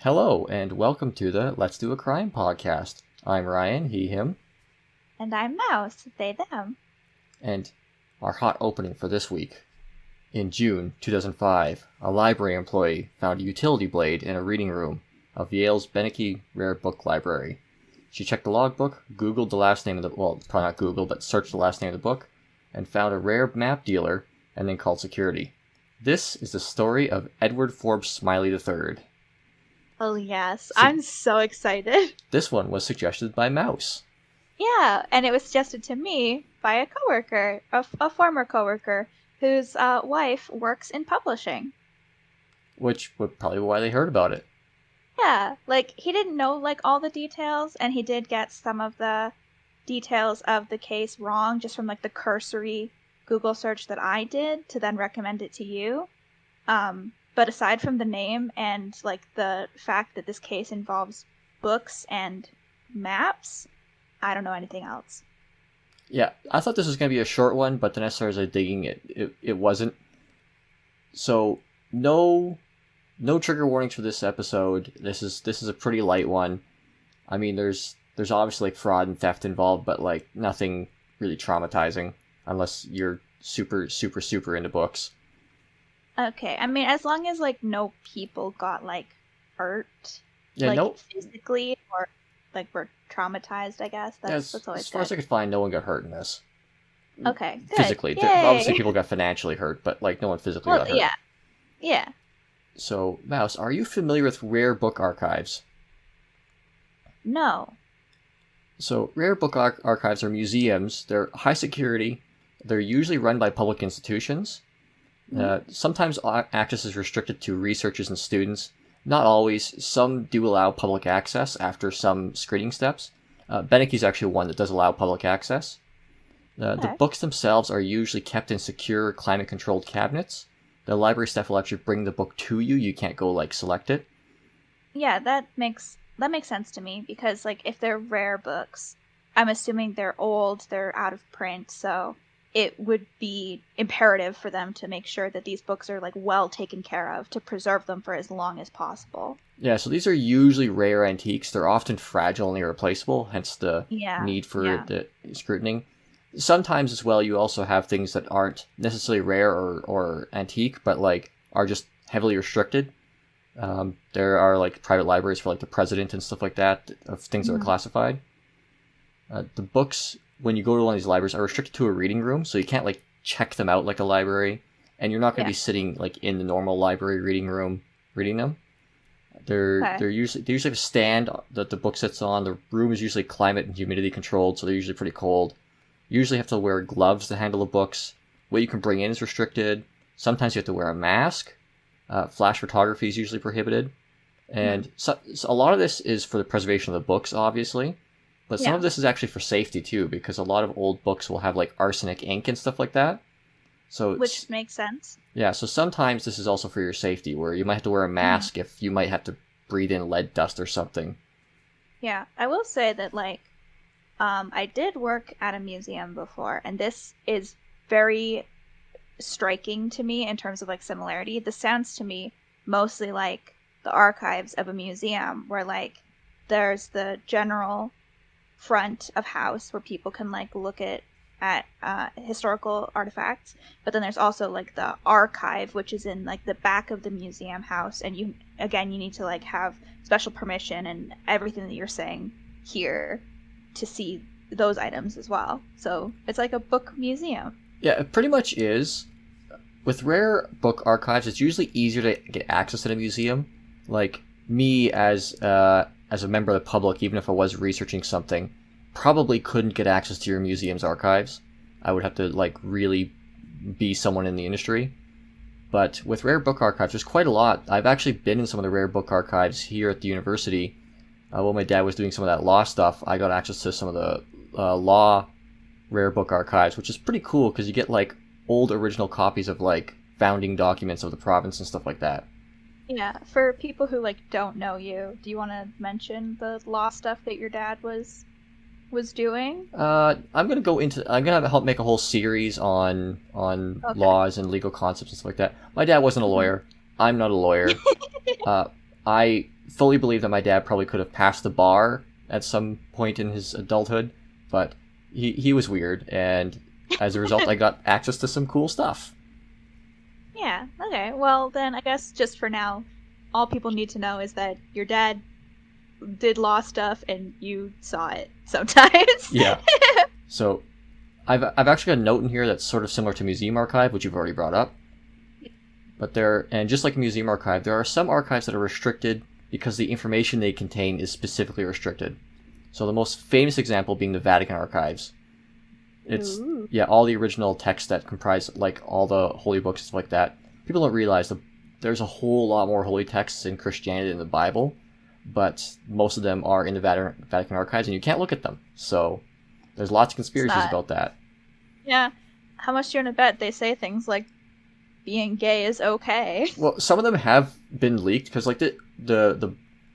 Hello, and welcome to the Let's Do a Crime podcast. I'm Ryan, he, him. And I'm Mouse, they, them. And our hot opening for this week. In June 2005, a library employee found a utility blade in a reading room of Yale's Beneke Rare Book Library. She checked the logbook, Googled the last name of the... well, probably not Googled, but searched the last name of the book, and found a rare map dealer, and then called security. This is the story of Edward Forbes Smiley III. Oh yes, I'm so excited. This one was suggested by Mouse. Yeah, and it was suggested to me by a coworker, a former coworker, whose wife works in publishing. Which would probably be why they heard about it. Yeah, he didn't know all the details, and he did get some of the details of the case wrong just from the cursory Google search that I did to then recommend it to you. But aside from the name and the fact that this case involves books and maps, I don't know anything else. Yeah, I thought this was going to be a short one, but then as far as digging it wasn't. So no trigger warnings for this episode. This is a pretty light one. I mean, there's obviously fraud and theft involved, but nothing really traumatizing unless you're super into books. Okay, I mean, as long as no people got hurt, yeah, physically or were traumatized, I guess. That's all I said. As far as I could find, no one got hurt in this. Okay, good. Physically, obviously people got financially hurt, but no one physically got hurt. Yeah. So, Mouse, are you familiar with rare book archives? No. So, rare book archives are museums. They're high security. They're usually run by public institutions. Sometimes access is restricted to researchers and students. Not always. Some do allow public access after some screening steps. Beneke's actually one that does allow public access. The books themselves are usually kept in secure, climate-controlled cabinets. The library staff will actually bring the book to you. You can't go select it. Yeah, that makes sense to me because if they're rare books, I'm assuming they're old, they're out of print, so it would be imperative for them to make sure that these books are well taken care of to preserve them for as long as possible. Yeah, so these are usually rare antiques. They're often fragile and irreplaceable, hence the need for the scrutiny. Sometimes as well, you also have things that aren't necessarily rare or antique, but are just heavily restricted. There are private libraries for the president and stuff like that of things that are classified. The books, when you go to one of these libraries, are restricted to a reading room, so you can't check them out like a library, and you're not going to be sitting in the normal library reading room reading them. They usually have a stand that the book sits on. The room is usually climate and humidity controlled, so they're usually pretty cold. You usually have to wear gloves to handle the books. What you can bring in is restricted. Sometimes you have to wear a mask. Flash photography is usually prohibited. And so a lot of this is for the preservation of the books, obviously. But some of this is actually for safety, too, because a lot of old books will have arsenic ink and stuff like that. Which makes sense. Yeah, so sometimes this is also for your safety, where you might have to wear a mask if you might have to breathe in lead dust or something. Yeah, I will say that, I did work at a museum before, and this is very striking to me in terms of, similarity. This sounds to me mostly like the archives of a museum, where, there's the general front of house where people can, look at historical artifacts, but then there's also the archive, which is in the back of the museum house, and you need to have special permission and everything that you're saying here to see those items as well. So it's like a book museum. Yeah, it pretty much is. With rare book archives, it's usually easier to get access to a museum. Me as a member of the public, even if I was researching something, probably couldn't get access to your museum's archives. I would have to really be someone in the industry. But with rare book archives, there's quite a lot. I've actually been in some of the rare book archives here at the university. While my dad was doing some of that law stuff, I got access to some of the law rare book archives, which is pretty cool because you get old original copies of founding documents of the province and stuff like that. Yeah, for people who don't know you, do you want to mention the law stuff that your dad was doing? I'm gonna help make a whole series on laws and legal concepts and stuff like that. My dad wasn't a lawyer. I'm not a lawyer. I fully believe that my dad probably could have passed the bar at some point in his adulthood, but he was weird, and as a result, I got access to some cool stuff. Yeah, okay. Well, then I guess just for now, all people need to know is that your dad did law stuff and you saw it sometimes. Yeah. So I've actually got a note in here that's sort of similar to Museum Archive, which you've already brought up. But and just like Museum Archive, there are some archives that are restricted because the information they contain is specifically restricted. So the most famous example being the Vatican archives. It's all the original texts that comprise like all the holy books and stuff like that. People don't realize that there's a whole lot more holy texts in Christianity than the Bible, but most of them are in the Vatican archives, and you can't look at them. So there's lots of conspiracies about that. Yeah. How much do you want to bet they say things like being gay is okay? Well, some of them have been leaked because, like, the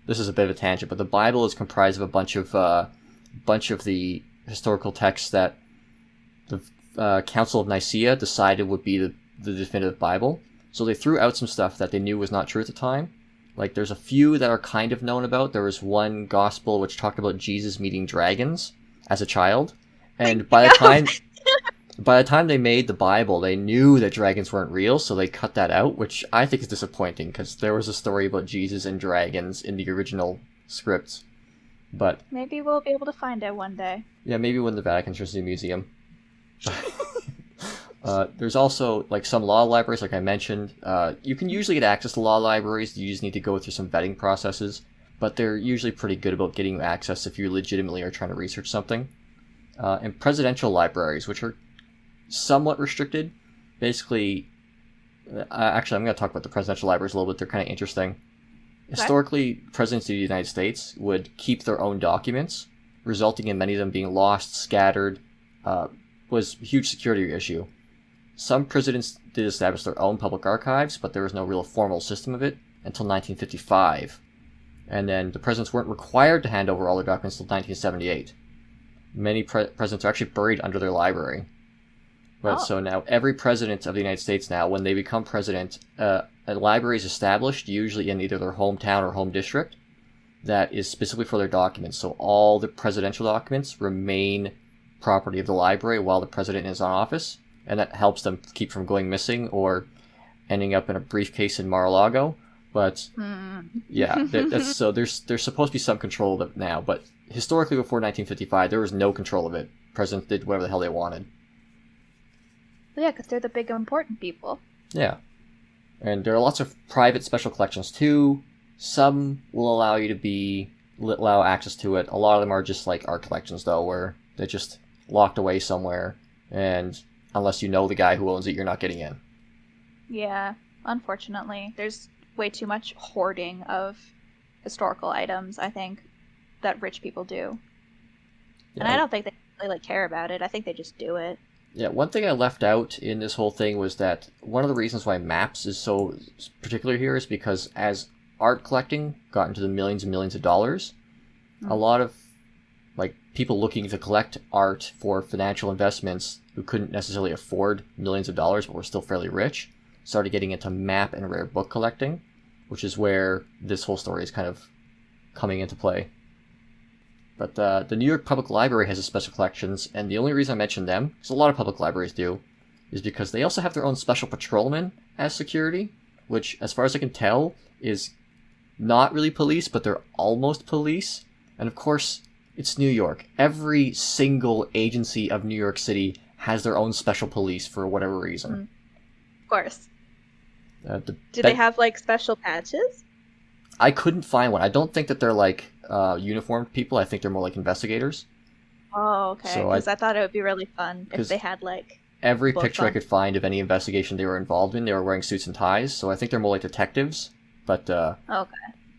this is a bit of a tangent, but the Bible is comprised of a bunch of the historical texts that the Council of Nicaea decided would be the definitive Bible. So they threw out some stuff that they knew was not true at the time. Like, there's a few that are kind of known about. There was one gospel which talked about Jesus meeting dragons as a child, and by the time they made the Bible, they knew that dragons weren't real, so they cut that out, which I think is disappointing, because there was a story about Jesus and dragons in the original scripts. But maybe we'll be able to find it one day. Yeah, maybe when the Vatican turns into a museum. There's also, like, some law libraries, like I mentioned. You can usually get access to law libraries. You just need to go through some vetting processes, but they're usually pretty good about getting you access if you legitimately are trying to research something. And presidential libraries, which are somewhat restricted. Basically, actually, I'm going to talk about the presidential libraries a little bit. They're kind of interesting. Okay. Historically, presidents of the United States would keep their own documents, resulting in many of them being lost, scattered, was a huge security issue. Some presidents did establish their own public archives, but there was no real formal system of it until 1955. And then the presidents weren't required to hand over all their documents until 1978. Many presidents are actually buried under their library. But So now every president of the United States now, when they become president, a library is established, usually in either their hometown or home district, that is specifically for their documents. So all the presidential documents remain property of the library while the president is in office, and that helps them keep from going missing or ending up in a briefcase in Mar-a-Lago. But yeah, so there's supposed to be some control of it now, but historically before 1955, there was no control of it. Presidents did whatever the hell they wanted. Yeah, because they're the big important people. Yeah. And there are lots of private special collections too. Some will allow you to allow access to it. A lot of them are just like art collections though, where they're just locked away somewhere, and unless you know the guy who owns it, you're not getting in. Yeah, unfortunately. There's way too much hoarding of historical items, I think, that rich people do. Yeah. And I don't think they really care about it. I think they just do it. Yeah, one thing I left out in this whole thing was that one of the reasons why maps is so particular here is because as art collecting got into the millions and millions of dollars, a lot of like people looking to collect art for financial investments who couldn't necessarily afford millions of dollars but were still fairly rich started getting into map and rare book collecting, which is where this whole story is kind of coming into play. But the New York Public Library has its special collections, and the only reason I mention them, because a lot of public libraries do, is because they also have their own special patrolmen as security, which, as far as I can tell, is not really police, but they're almost police. And of course, it's New York. Every single agency of New York City has their own special police for whatever reason. Of course. Do they have, like, special patches? I couldn't find one. I don't think that they're, like, uniformed people. I think they're more like investigators. Oh, okay. Because I thought it would be really fun if they had, like... Every picture I could find of any investigation they were involved in, they were wearing suits and ties, so I think they're more like detectives. But, okay.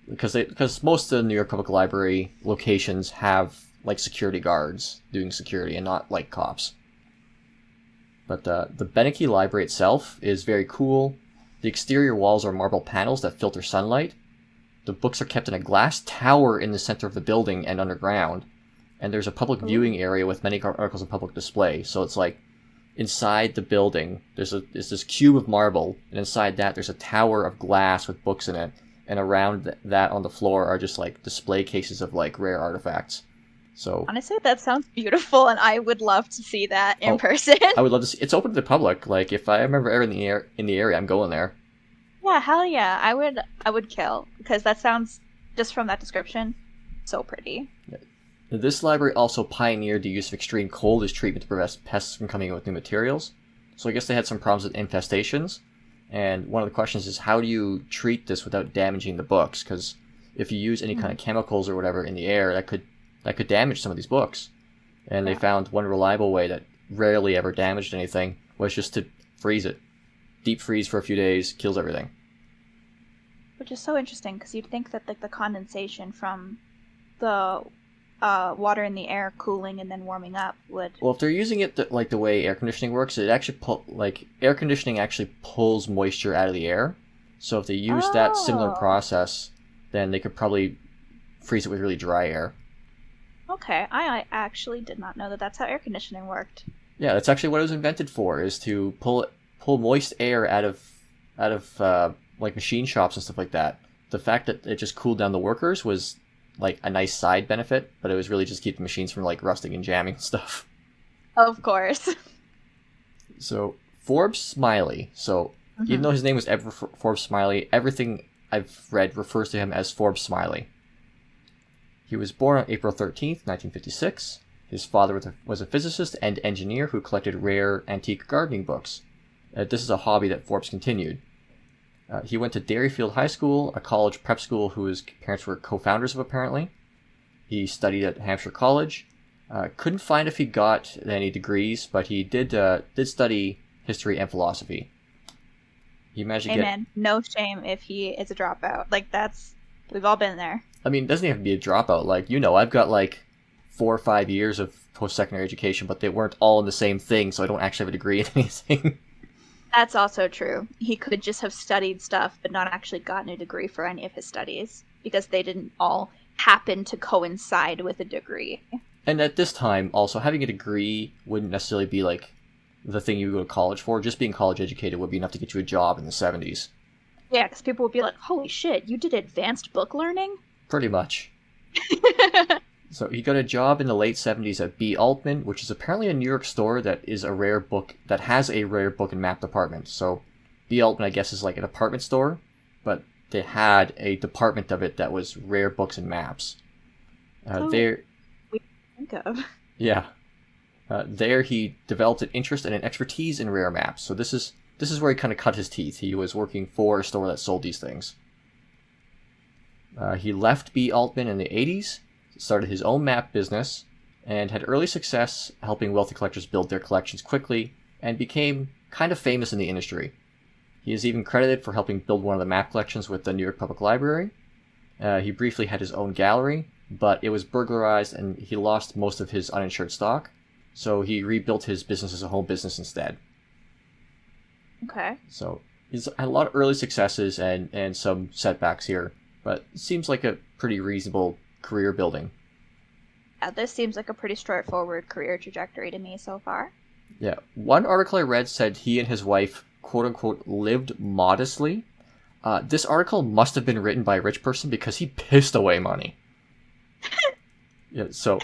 Because most of the New York Public Library locations have, like, security guards doing security and not, like, cops. But the Beneke Library itself is very cool. The exterior walls are marble panels that filter sunlight. The books are kept in a glass tower in the center of the building and underground. And there's a public viewing area with many articles on public display. So it's like, inside the building, there's this cube of marble, and inside that there's a tower of glass with books in it. and around that on the floor are just like display cases of like rare artifacts. So honestly, that sounds beautiful, and I would love to see that in person. I would love to see. It's open to the public. Like if I remember ever in the area, I'm going there. Yeah, hell yeah, I would kill, because that sounds, just from that description, so pretty. Yeah. This library also pioneered the use of extreme cold as treatment to prevent pests from coming in with new materials. So I guess they had some problems with infestations. And one of the questions is, how do you treat this without damaging the books? Because if you use any kind of chemicals or whatever in the air, that could damage some of these books. And they found one reliable way that rarely ever damaged anything was just to freeze it. Deep freeze for a few days, kills everything. Which is so interesting, because you'd think that like the condensation from the water in the air cooling and then warming up would... Well, if they're using it like the way air conditioning works, it actually air conditioning actually pulls moisture out of the air. So if they use that similar process, then they could probably freeze it with really dry air. Okay, I actually did not know that that's how air conditioning worked. Yeah, that's actually what it was invented for, is to pull moist air out of like machine shops and stuff like that. The fact that it just cooled down the workers was like a nice side benefit, but it was really just keeping machines from like rusting and jamming and stuff. Of course. So Forbes Smiley. So even though his name was Edward Forbes Smiley, everything I've read refers to him as Forbes Smiley. He was born on April 13th, 1956. His father was a physicist and engineer who collected rare antique gardening books. This is a hobby that Forbes continued. He went to Dairyfield High School, a college prep school whose parents were co-founders of, apparently. He studied at Hampshire College. Couldn't find if he got any degrees, but he did study history and philosophy. He managed to Amen. No shame if he is a dropout. Like, we've all been there. I mean, it doesn't have to be a dropout. Like, I've got like 4 or 5 years of post-secondary education, but they weren't all in the same thing, so I don't actually have a degree in anything. That's also true. He could just have studied stuff, but not actually gotten a degree for any of his studies, because they didn't all happen to coincide with a degree. And at this time, also, having a degree wouldn't necessarily be like the thing you go to college for. Just being college educated would be enough to get you a job in the 70s. Yeah, because people would be like, holy shit, you did advanced book learning? Pretty much. So he got a job in the late 70s at B. Altman, which is apparently a New York store that has a rare book and map department. So B. Altman, I guess, is like a department store, but they had a department of it that was rare books and maps. There, we think of. Yeah. There he developed an interest and an expertise in rare maps. So this is where he kind of cut his teeth. He was working for a store that sold these things. He left B. Altman in the 80s, started his own map business, and had early success helping wealthy collectors build their collections quickly, and became kind of famous in the industry. He is even credited for helping build one of the map collections with the New York Public Library. He briefly had his own gallery, but it was burglarized and he lost most of his uninsured stock, so he rebuilt his business as a home business instead. Okay. So he's had a lot of early successes and some setbacks here, but it seems like a pretty reasonable career building. Yeah, this seems like a pretty straightforward career trajectory to me so far. Yeah. One article I read said he and his wife, quote-unquote, lived modestly. This article must have been written by a rich person because he pissed away money. Yeah, so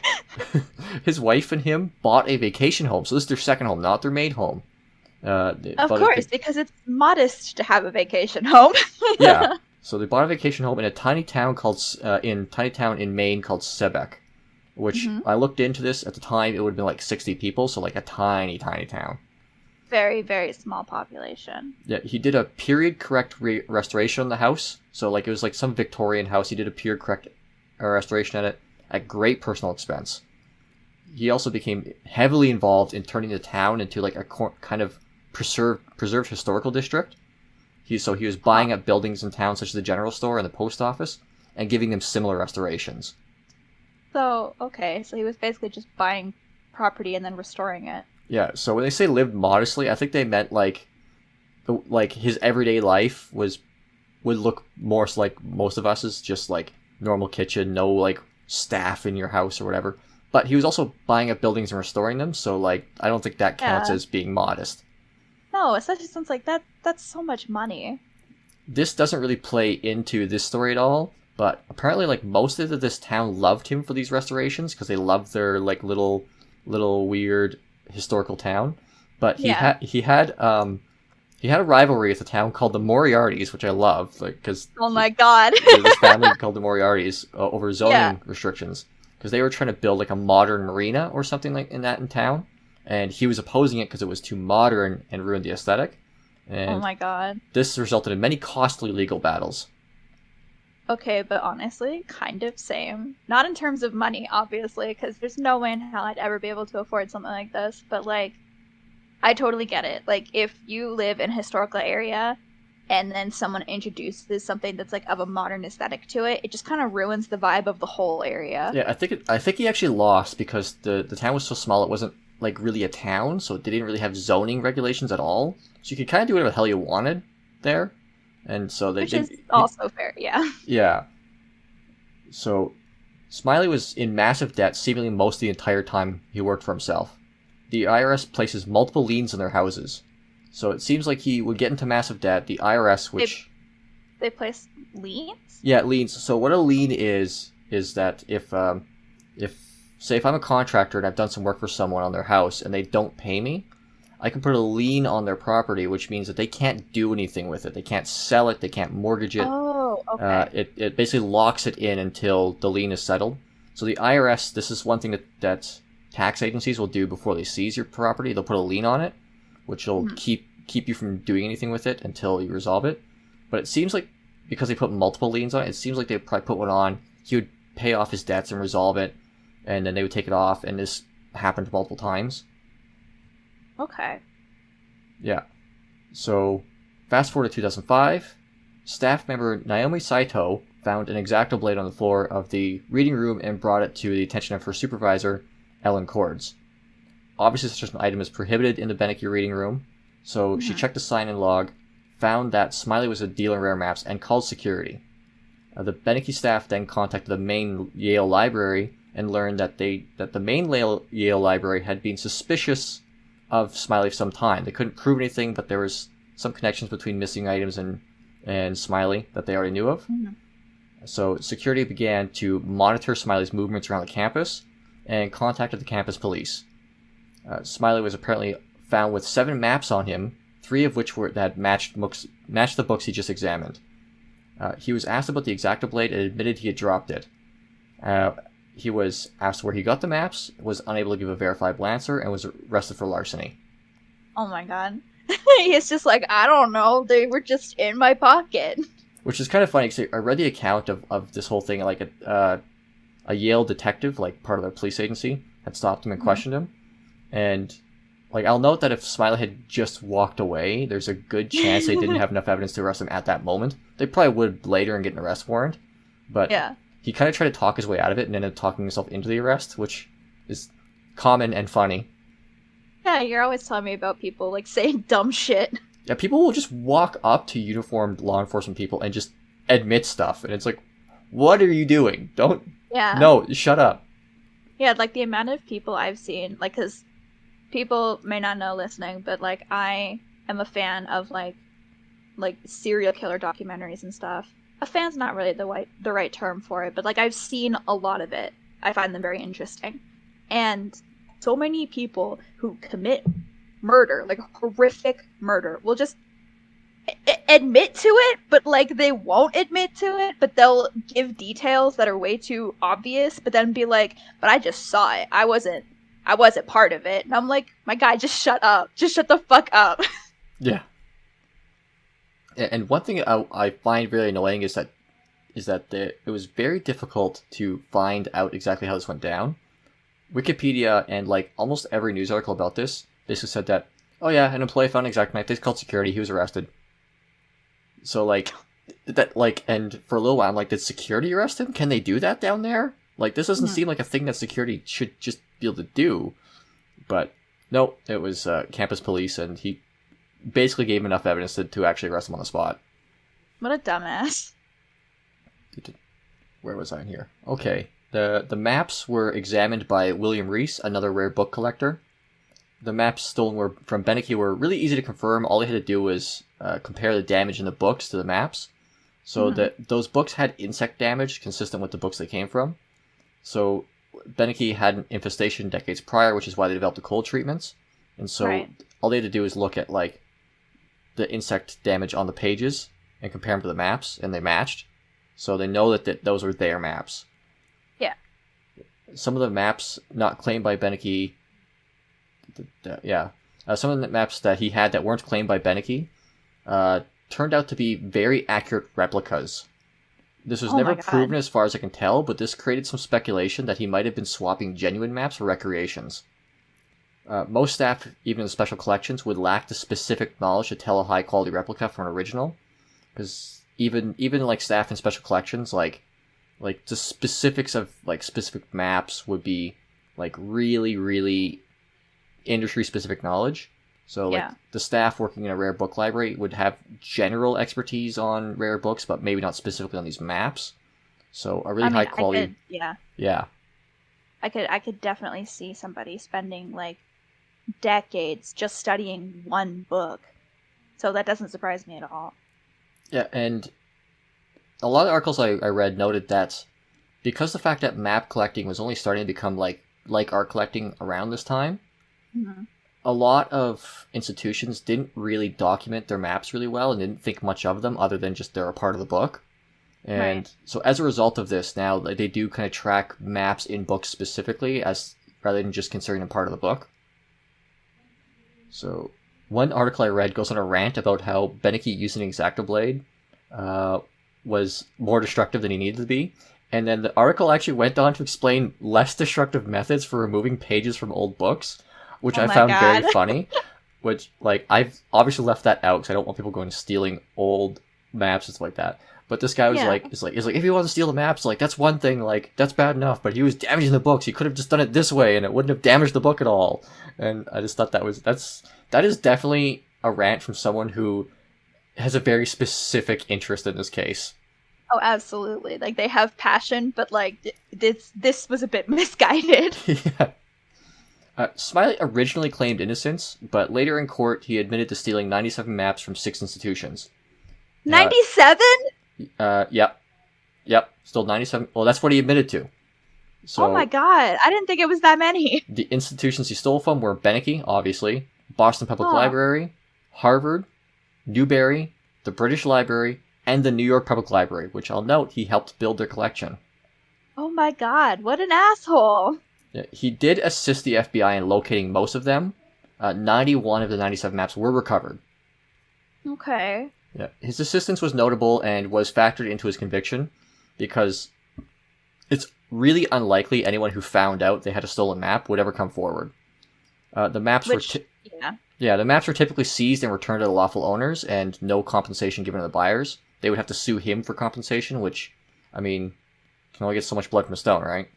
his wife and him bought a vacation home. So this is their second home, not their main home. Of course, because it's modest to have a vacation home. Yeah. So they bought a vacation home in a tiny town in Maine called Sebec, which I looked into this at the time. It would have been like 60 people, so like a tiny, tiny town. Very, very small population. Yeah, he did a period correct restoration on the house. So like it was like some Victorian house. He did a period correct restoration at it at great personal expense. He also became heavily involved in turning the town into like a kind of preserved historical district. He was buying up buildings in town such as the general store and the post office and giving them similar restorations. So he was basically just buying property and then restoring it. Yeah, so when they say lived modestly, I think they meant like his everyday life would look more like most of us's, just like normal kitchen, no like staff in your house or whatever. But he was also buying up buildings and restoring them, so like I don't think that counts as being modest. No, especially since like that's so much money. this doesn't really play into this story at all, but apparently, like, most of this town loved him for these restorations because they loved their, like, little weird historical town. But he had a rivalry with a town called the Moriartys, which I love, like, because oh my god, this family called the Moriartys over zoning restrictions because they were trying to build like a modern marina or something like in town, and he was opposing it because it was too modern and ruined the aesthetic. And oh my god, this resulted in many costly legal battles. Okay, but honestly, kind of same. Not in terms of money, obviously, because there's no way in hell I'd ever be able to afford something like this. But, like, I totally get it. Like, if you live in a historical area and then someone introduces something that's, like, of a modern aesthetic to it, it just kind of ruins the vibe of the whole area. Yeah, I think he actually lost because the town was so small it wasn't, like, really a town, so they didn't really have zoning regulations at all. So you could kind of do whatever the hell you wanted there. And so Which is also fair, yeah. Yeah. So, Smiley was in massive debt seemingly most of the entire time he worked for himself. The IRS places multiple liens on their houses. So it seems like he would get into massive debt. The IRS, which... They place liens? Yeah, liens. So what a lien is that if say if I'm a contractor and I've done some work for someone on their house and they don't pay me, I can put a lien on their property, which means that they can't do anything with it. They can't sell it. They can't mortgage it. Oh, okay. It basically locks it in until the lien is settled. So the IRS, this is one thing that tax agencies will do before they seize your property. They'll put a lien on it, which will keep you from doing anything with it until you resolve it. But it seems like because they put multiple liens on it, it seems like they probably put one on. He would pay off his debts and resolve it, and then they would take it off, and this happened multiple times. Okay. Yeah. So, fast forward to 2005, staff member Naomi Saito found an exacto blade on the floor of the reading room and brought it to the attention of her supervisor, Ellen Cords. Obviously, such an item is prohibited in the Beneke reading room, so she checked the sign-in log, found that Smiley was a dealer in rare maps, and called security. The Beneke staff then contacted the main Yale library and learned that the main Yale library had been suspicious of Smiley for some time. They couldn't prove anything, but there was some connections between missing items and Smiley that they already knew of. Mm-hmm. So security began to monitor Smiley's movements around the campus and contacted the campus police. Smiley was apparently found with 7 maps on him, 3 of which that matched the books he just examined. He was asked about the exacto blade and admitted he had dropped it. He was asked where he got the maps, was unable to give a verifiable answer, and was arrested for larceny. Oh my god. He's just like, I don't know, they were just in my pocket. Which is kind of funny, because I read the account of this whole thing, like a Yale detective, like part of the police agency, had stopped him and questioned him. And, like, I'll note that if Smiley had just walked away, there's a good chance they didn't have enough evidence to arrest him at that moment. They probably would later and get an arrest warrant. But yeah. He kind of tried to talk his way out of it and ended up talking himself into the arrest, which is common and funny. Yeah, you're always telling me about people, like, saying dumb shit. Yeah, people will just walk up to uniformed law enforcement people and just admit stuff. And it's like, what are you doing? Don't... Yeah. No, shut up. Yeah, like, the amount of people I've seen, like, because people may not know listening, but, like, I am a fan of, like serial killer documentaries and stuff. A fan's not really the right term for it, but, like, I've seen a lot of it. I find them very interesting. And so many people who commit murder, like horrific murder, will just admit to it, but, like, they won't admit to it, but they'll give details that are way too obvious, but then be like, but I just saw it. I wasn't part of it. And I'm like, my guy, just shut up. Just shut the fuck up. Yeah. And one thing I find really annoying is that it was very difficult to find out exactly how this went down. Wikipedia and, like, almost every news article about this basically said that, oh yeah, an employee found an exact knife, they called security, he was arrested. So, like, and for a little while I'm like, did security arrest him? Can they do that down there? Like, this doesn't seem like a thing that security should just be able to do. But no, it was campus police, and he basically gave him enough evidence to actually arrest him on the spot. What a dumbass. Where was I in here? Okay. The maps were examined by William Reese, another rare book collector. the maps stolen from Beneke were really easy to confirm. All they had to do was compare the damage in the books to the maps. So that those books had insect damage consistent with the books they came from. So Beneke had an infestation decades prior, which is why they developed the cold treatments. And so all they had to do is look at like the insect damage on the pages and compare them to the maps, and they matched. So they know that those were their maps. Yeah. Some of the maps not claimed by Beneke... some of the maps that he had that weren't claimed by Beneke turned out to be very accurate replicas. This was never proven as far as I can tell, but this created some speculation that he might have been swapping genuine maps for recreations. Most staff, even in special collections, would lack the specific knowledge to tell a high-quality replica from an original. Because even like staff in special collections, like the specifics of like specific maps would be like really, really industry-specific knowledge. So like the staff working in a rare book library would have general expertise on rare books, but maybe not specifically on these maps. So a really high quality. I could definitely see somebody spending like decades just studying one book. So that doesn't surprise me at all. Yeah, and a lot of articles I read noted that because the fact that map collecting was only starting to become like art collecting around this time, a lot of institutions didn't really document their maps really well and didn't think much of them other than just they're a part of the book. And so as a result of this, now they do kind of track maps in books specifically rather than just considering them part of the book. So one article I read goes on a rant about how Beneke using an exacto blade was more destructive than he needed to be. And then the article actually went on to explain less destructive methods for removing pages from old books, which I found very funny. Which, like, I've obviously left that out because I don't want people going stealing old maps and stuff like that. But this guy was like, if you want to steal the maps, like, that's one thing, like, that's bad enough. But he was damaging the books. He could have just done it this way, and it wouldn't have damaged the book at all. And I just thought that is definitely a rant from someone who has a very specific interest in this case. Oh, absolutely. Like, they have passion, but, like, this was a bit misguided. Yeah. Smiley originally claimed innocence, but later in court, he admitted to stealing 97 maps from 6 institutions. 97? Yep. Stole 97. Well, that's what he admitted to. So, oh my god, I didn't think it was that many. The institutions he stole from were Beneke, obviously, Boston Public Library, Harvard, Newberry, the British Library, and the New York Public Library, which I'll note he helped build their collection. Oh my god, what an asshole. Yeah, he did assist the FBI in locating most of them. 91 of the 97 maps were recovered. Okay. Yeah, his assistance was notable and was factored into his conviction because it's really unlikely anyone who found out they had a stolen map would ever come forward. The maps were the maps were typically seized and returned to the lawful owners, and no compensation given to the buyers. They would have to sue him for compensation, which, I mean, can only get so much blood from a stone, right?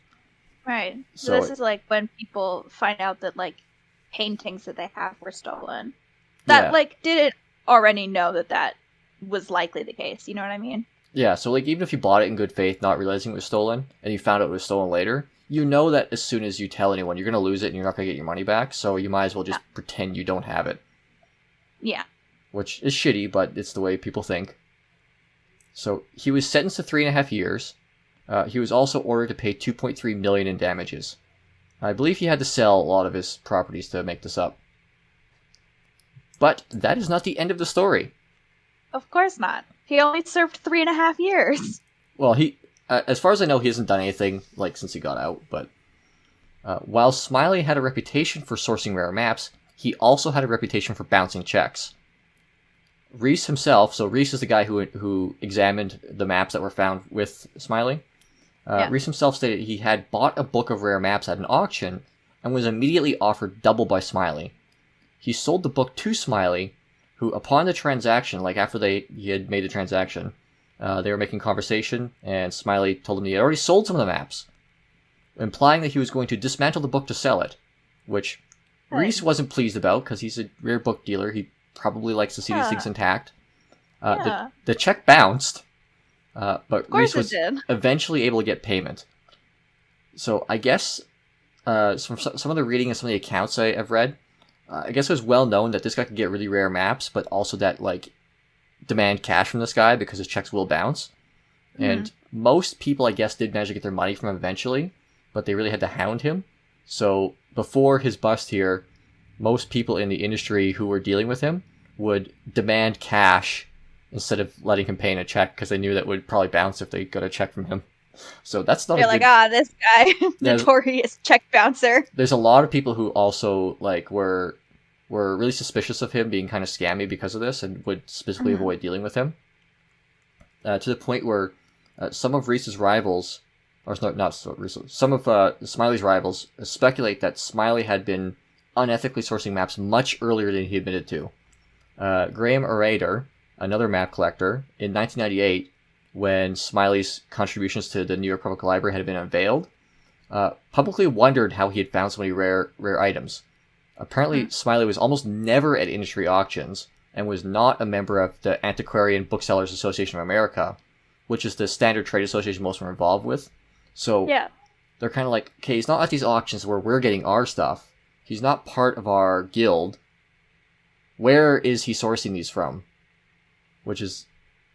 Right. So this is like when people find out that like paintings that they have were stolen. That like didn't already know that was likely the case. You know what I mean? Yeah. So like even if you bought it in good faith, not realizing it was stolen, and you found out it was stolen later, you know that as soon as you tell anyone, you're gonna lose it and you're not gonna get your money back. So you might as well just pretend you don't have it. Yeah. Which is shitty, but it's the way people think. So he was sentenced to 3.5 years. He was also ordered to pay $2.3 million in damages. I believe he had to sell a lot of his properties to make this up. But that is not the end of the story. Of course not. He only served 3.5 years. Well, he, as far as I know, he hasn't done anything like since he got out. But while Smiley had a reputation for sourcing rare maps, he also had a reputation for bouncing checks. Reese himself, so Reese is the guy who examined the maps that were found with Smiley. Reese himself stated he had bought a book of rare maps at an auction and was immediately offered double by Smiley. He sold the book to Smiley, who, upon the transaction, like after he had made the transaction, they were making conversation, and Smiley told him he had already sold some of the maps, implying that he was going to dismantle the book to sell it, which Reese wasn't pleased about because he's a rare book dealer. He probably likes to see these things intact. The check bounced. But Reese was eventually able to get payment. So I guess from some of the reading and some of the accounts I've read, I guess it was well known that this guy could get really rare maps, but also that like demand cash from this guy because his checks will bounce. Mm-hmm. And most people, I guess, did manage to get their money from him eventually, but they really had to hound him. So before his bust here, most people in the industry who were dealing with him would demand cash instead of letting him pay in a check because they knew that would probably bounce if they got a check from him. So that's not. They're like, this guy, notorious check bouncer. There's a lot of people who also like were really suspicious of him being kind of scammy because of this and would specifically avoid dealing with him. To the point where some of Reese's rivals, or not Reese, some of Smiley's rivals speculate that Smiley had been unethically sourcing maps much earlier than he admitted to. Graham Orator, another map collector, in 1998, when Smiley's contributions to the New York Public Library had been unveiled, publicly wondered how he had found so many rare items. Apparently, Smiley was almost never at industry auctions and was not a member of the Antiquarian Booksellers Association of America, which is the standard trade association most are involved with. So they're kind of like, okay, he's not at these auctions where we're getting our stuff. He's not part of our guild. Where is he sourcing these from? Which is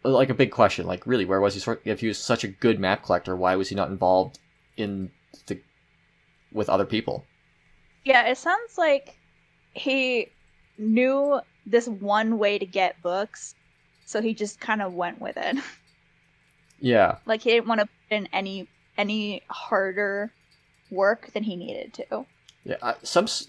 like a big question. Like, really, where was he if he was such a good map collector, why was he not involved with other people? Yeah, it sounds like he knew this one way to get books, so he just kind of went with it. Yeah. Like, he didn't want to put in any harder work than he needed to. Yeah,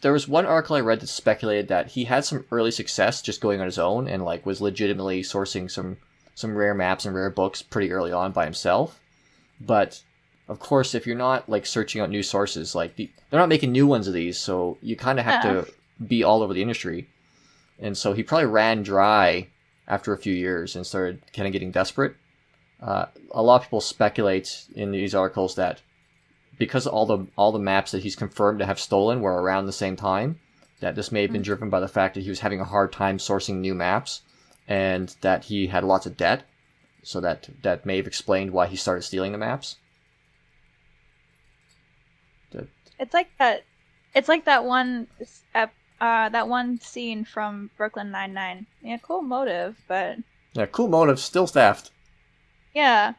there was one article I read that speculated that he had some early success just going on his own and like was legitimately sourcing some rare maps and rare books pretty early on by himself. But of course, if you're not like searching out new sources, like they're not making new ones of these, so you kind of have to be all over the industry. And so he probably ran dry after a few years and started kind of getting desperate. A lot of people speculate in these articles that because all the maps that he's confirmed to have stolen were around the same time, that this may have been driven by the fact that he was having a hard time sourcing new maps, and that he had lots of debt, so that may have explained why he started stealing the maps. It's like that one scene from Brooklyn Nine-Nine. Yeah, cool motive, but cool motive, still theft. Yeah.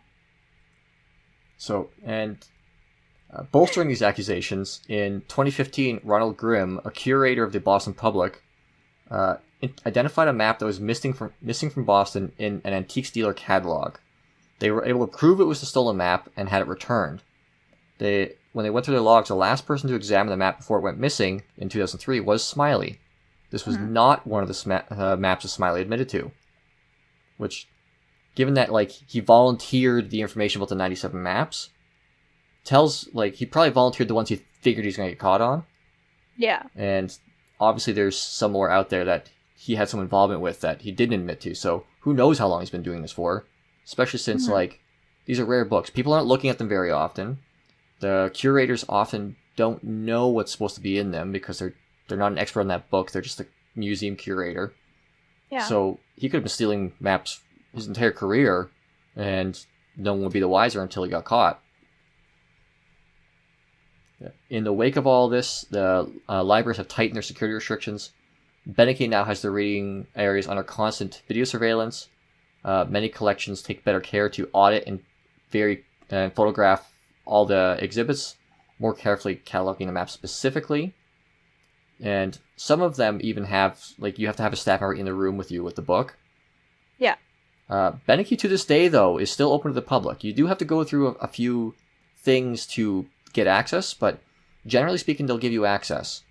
So, and bolstering these accusations, in 2015, Ronald Grimm, a curator of the Boston Public, identified a map that was missing from Boston in an antiques dealer catalog. They were able to prove it was the stolen map and had it returned. When they went through their logs, the last person to examine the map before it went missing in 2003 was Smiley. This was not one of the maps that Smiley admitted to. Which, given that like he volunteered the information about the 97 maps, tells like he probably volunteered the ones he figured he was going to get caught on. Yeah. And obviously there's some more out there that he had some involvement with that he didn't admit to. So who knows how long he's been doing this for? Especially since like these are rare books. People aren't looking at them very often. The curators often don't know what's supposed to be in them because they're not an expert on that book. They're just a museum curator. Yeah. So he could have been stealing maps his entire career, and no one would be the wiser until he got caught. In the wake of all this, the libraries have tightened their security restrictions. Beneke now has the reading areas under constant video surveillance. Many collections take better care to audit and photograph all the exhibits, more carefully cataloging the map specifically. And some of them even have, like, you have to have a staff member in the room with you with the book. Yeah. Beneke to this day, though, is still open to the public. You do have to go through a few things to get access, but generally speaking, they'll give you access.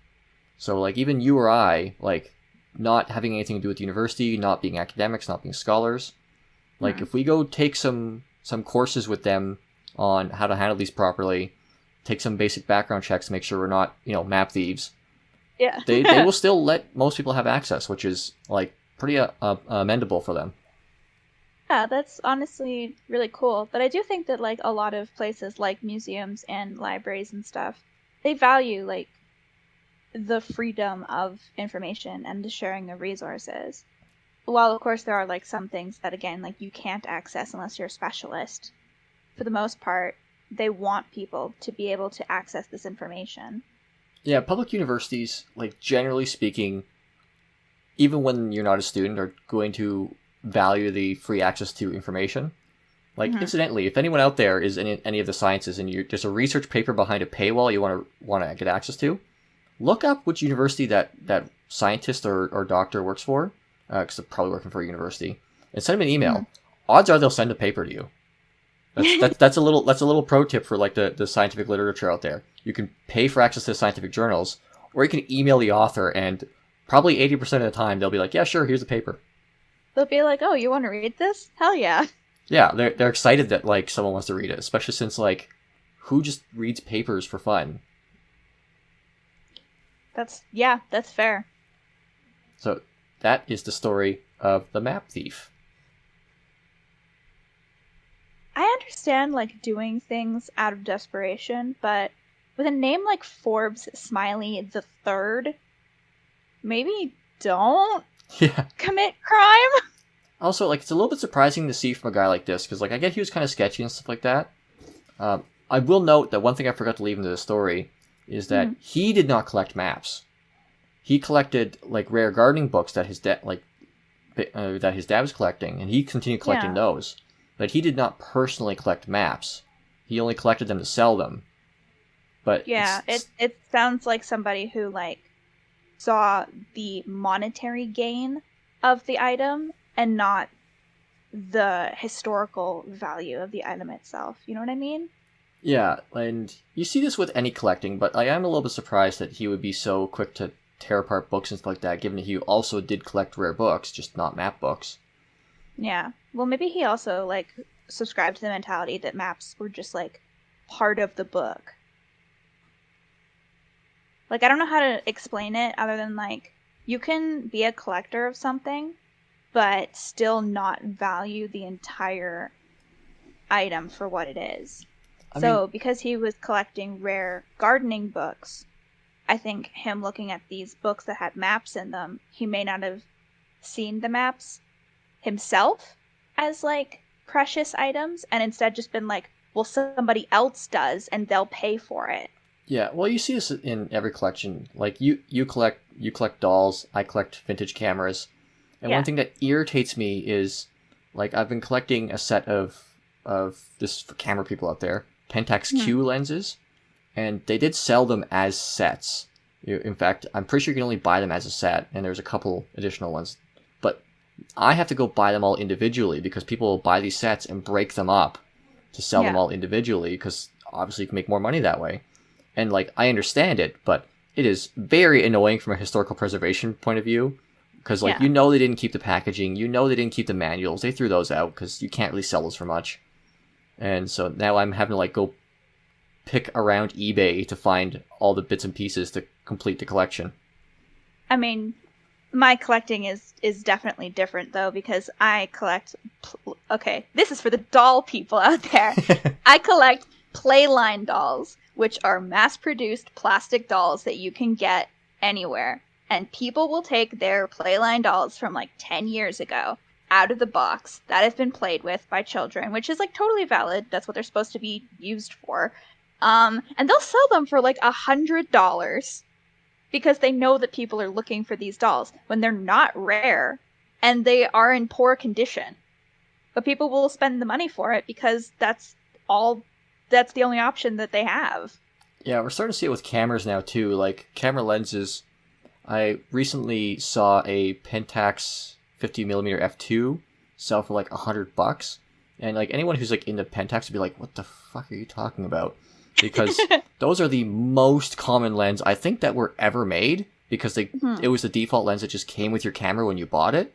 So, like, even you or I, like, not having anything to do with the university, not being academics, not being scholars, like, if we go take some courses with them on how to handle these properly, take some basic background checks to make sure we're not, map thieves. Yeah. they will still let most people have access, which is, like, pretty amendable for them. Yeah, that's honestly really cool. But I do think that, like, a lot of places, like museums and libraries and stuff, they value, like, the freedom of information and the sharing of resources. While, of course, there are, like, some things that, again, like, you can't access unless you're a specialist. For the most part, they want people to be able to access this information. Yeah, public universities, like generally speaking, even when you're not a student, are going to value the free access to information. Like, incidentally, if anyone out there is in any of the sciences and there's a research paper behind a paywall you want to get access to, look up which university that scientist or doctor works for, because they're probably working for a university, and send them an email. Odds are they'll send a paper to you. That's a little pro tip for like the scientific literature out there. You can pay for access to scientific journals, or you can email the author, and probably 80% of the time they'll be like, yeah, sure, here's the paper. They'll be like, oh, you want to read this? Hell yeah. Yeah, they're excited that like someone wants to read it, especially since like, who just reads papers for fun? That's fair. So that is the story of the map thief. I understand like doing things out of desperation, but with a name like Forbes Smiley III, maybe don't commit crime. Also, like, it's a little bit surprising to see from a guy like this, because, like, I get he was kind of sketchy and stuff like that. I will note that one thing I forgot to leave into the story is that he did not collect maps. He collected, like, rare gardening books that his dad was collecting, and he continued collecting those. But he did not personally collect maps. He only collected them to sell them. But yeah, it sounds like somebody who, like, saw the monetary gain of the item and not the historical value of the item itself. You know what I mean? Yeah, and you see this with any collecting, but I am a little bit surprised that he would be so quick to tear apart books and stuff like that, given that he also did collect rare books, just not map books. Yeah. Well, maybe he also, like, subscribed to the mentality that maps were just, like, part of the book. Like, I don't know how to explain it other than, like, you can be a collector of something, but still not value the entire item for what it is. I mean, because he was collecting rare gardening books, I think him looking at these books that had maps in them, he may not have seen the maps himself as, like, precious items, and instead just been like, well, somebody else does, and they'll pay for it. Yeah, well, you see this in every collection. Like, you collect dolls, I collect vintage cameras. And one thing that irritates me is, like, I've been collecting a set of this for camera people out there, Pentax Q lenses, and they did sell them as sets. In fact, I'm pretty sure you can only buy them as a set, and there's a couple additional ones. But I have to go buy them all individually because people will buy these sets and break them up to sell them all individually because obviously you can make more money that way. And, like, I understand it, but it is very annoying from a historical preservation point of view. Because, like, you know they didn't keep the packaging. You know they didn't keep the manuals. They threw those out because you can't really sell those for much. And so now I'm having to, like, go pick around eBay to find all the bits and pieces to complete the collection. I mean, my collecting is definitely different, though, because I collect... Okay, this is for the doll people out there. I collect Playline dolls, which are mass-produced plastic dolls that you can get anywhere. And people will take their Playline dolls from, like, 10 years ago out of the box that have been played with by children, which is, like, totally valid. That's what they're supposed to be used for. And they'll sell them for, like, $100 because they know that people are looking for these dolls when they're not rare and they are in poor condition. But people will spend the money for it because that's the only option that they have. Yeah, we're starting to see it with cameras now, too. Like, camera lenses... I recently saw a Pentax 50mm f2 sell for like $100, and like anyone who's like into Pentax would be like, "What the fuck are you talking about?" Because those are the most common lens I think that were ever made. Because it was the default lens that just came with your camera when you bought it,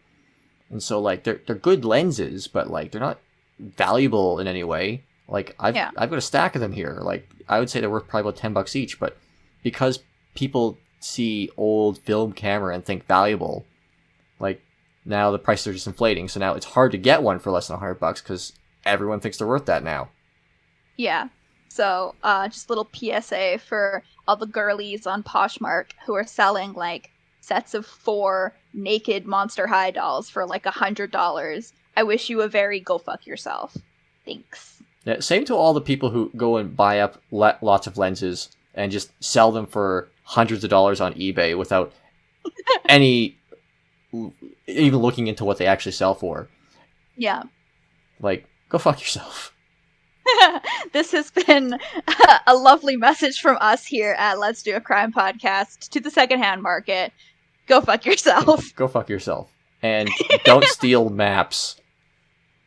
and so like they're good lenses, but like they're not valuable in any way. Like I've got a stack of them here. Like I would say they're worth probably about $10 each, but because people see old film camera and think valuable, like now the prices are just inflating, so now it's hard to get one for less than $100 because everyone thinks they're worth that now. Yeah, so just a little PSA for all the girlies on Poshmark who are selling like sets of 4 naked Monster High dolls for like $100. I wish you a very go fuck yourself. Thanks. Yeah, same to all the people who go and buy up lots of lenses and just sell them for hundreds of dollars on eBay without any even looking into what they actually sell for. Yeah. Like, go fuck yourself. This has been a lovely message from us here at Let's Do a Crime Podcast to the secondhand market. Go fuck yourself. Go fuck yourself. And don't steal maps.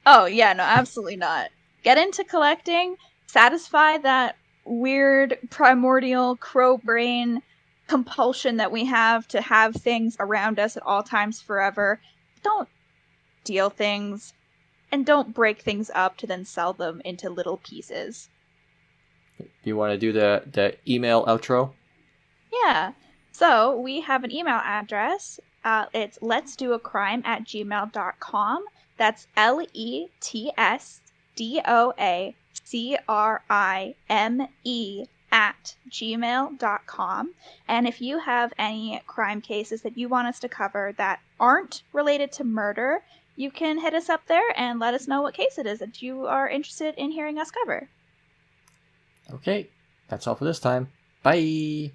Oh, yeah, no, absolutely not. Get into collecting, satisfy that weird primordial crow brain compulsion that we have to have things around us at all times forever. Don't steal things, and don't break things up to then sell them into little pieces. You want to do the email outro? Yeah. So we have an email address. It's letsdoacrime@gmail.com. That's LETSDOACRIME@gmail.com. And if you have any crime cases that you want us to cover that aren't related to murder, you can hit us up there and let us know what case it is that you are interested in hearing us cover. Okay, that's all for this time. Bye!